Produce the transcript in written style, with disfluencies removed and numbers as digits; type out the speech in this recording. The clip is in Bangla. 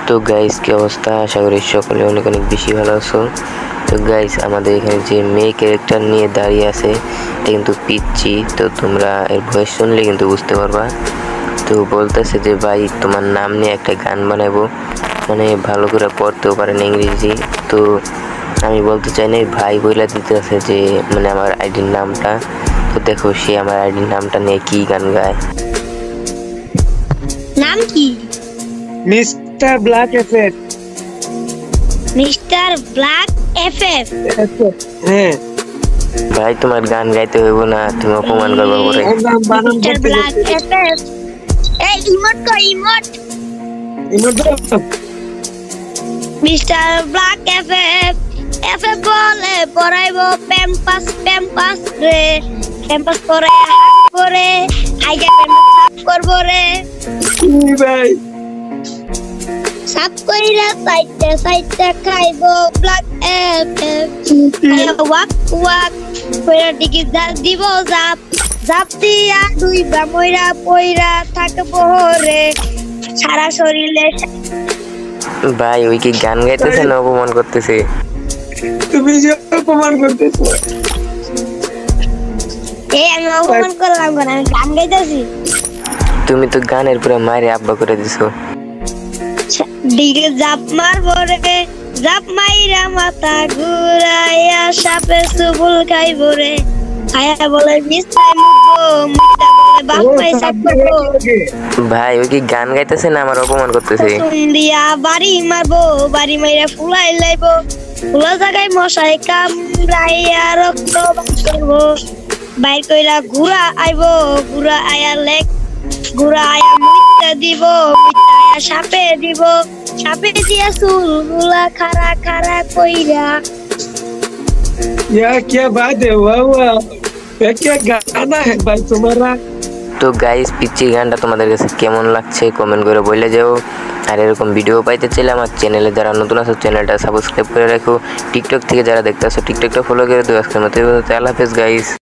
তো গাইস কি অবস্থা? আশা করি সকলে অনেক অনেক বেশি ভালো আছো। তো গাইস আমাদের এখানে যে মেয়ে ক্যারেক্টার নিয়ে দাঁড়িয়ে আছে এটা কিন্তু পিচ্চি। তো তোমরা এর ভয়েস শুনলে কিন্তু বুঝতে পারবা। তো বলতেছে যে ভাই তোমার নাম নিয়ে একটা গান বানাবো, মানে ভালো করে পড়তেও পারে না ইংরেজি। তো আমি বলতে চাই না, ভাই বইলা দিতে আছে যে মানে আমার আইডির নামটা। তো দেখো সে আমার আইডির নামটা নিয়ে কি গান গায়। নাম কি? Mister black FF. Mister black FF. হ্যাঁ ভাই তোমার গান গাইতে হইব না, তুমি অপমান করবা পরে। Mister black FF. এই ইমোট কো emote. Mister black FF. FF বলে পড়াইবো প্যাম্পাস রে। প্যাম্পাস পরে করে আইগা প্যাম্পাস সাফ করবো রে। ভাই সাফ কইরা সাইডে খাইবো ব্ল্যাক এফএফ। ওয়াক কইরা টিকি দিব জাপ দিয়া দুই মইরা পইরা থাকবো রে সারা শরীরে। ভাই ওই কি গান গাইতেছে না অপমান করতেছে? তুমি যে অপমান করতেছো। আমি অপমান করলাম না, আমি গান গাইতেছি। তুমি তো গানের পুরো মারে আব্বা করে দিছো। ডিগে জাপ মারবো রে, জাপ মাইরা মাথা ঘুরাইয়া সাপে সুবুল খাইবো রে। খায়া বলে মিস্টাই মুখবো, মুখটা বলে বাপ মাই সাকবো। ভাই ওই কি গান গাইতেছে না আমার অপমান করতেছে? দিয়া বাড়ি মারবো, বাড়ি মাইরা ফুলাই লাইবো। ফুলা জায়গায় মশাই কামড়াইয়া রক্ত বাই করবো। বাইর কইরা ঘুরা আইবো, ঘুরা আয়া লেক, ঘুরা আয়া মুইতা দিব, মুইতা আয়া সাপে দিব। সাপে দিয়া চুলগুলা খারা খারা কইরা। क्या बात है, वाह वाह, क्या गाना है भाई तुम्हारा। তো গাইস পিচ্চির গানটা তোমাদের কাছে কেমন লাগছে কমেন্ট করে বলে যাও। আর এরকম ভিডিও পাইতে চাইলে আমার চ্যানেলে যারা নতুন আছো চ্যানেলটা সাবস্ক্রাইব করে রাখো। টিকটক থেকে যারা দেখতে আসো টিকটকটা ফলো করে দিও। আজকের মতো আল্লাহ হাফেজ গাইস।